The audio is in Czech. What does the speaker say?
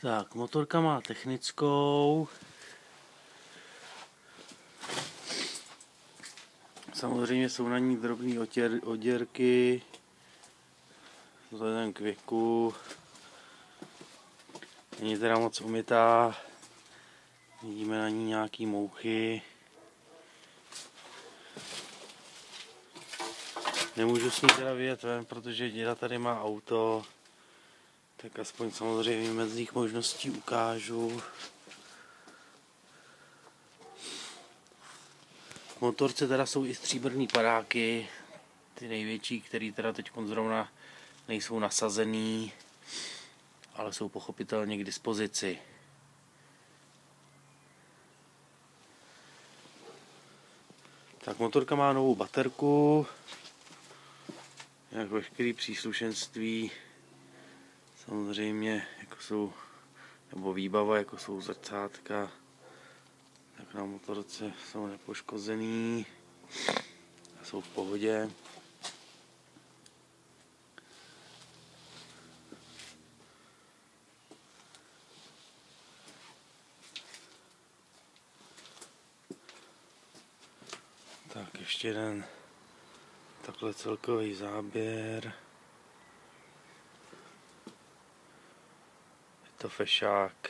Tak, motorka má technickou. Samozřejmě jsou na ní drobné oděrky vzhledem k věku. Není teda moc umytá. Vidíme na ní nějaký mouchy. Nemůžu s ní teda vyjet ven, protože děda tady má auto. Tak aspoň samozřejmě vymezných možností ukážu. V motorce teda jsou i stříbrný padáky, ty největší, které teda teď zrovna nejsou nasazený, ale jsou pochopitelně k dispozici. Tak motorka má novou baterku, jak veškerý příslušenství, samozřejmě jako jsou, nebo výbava, jako jsou zrcátka, tak na motorce jsou nepoškozený a jsou v pohodě. Tak ještě jeden takhle celkový záběr. Je to fešák.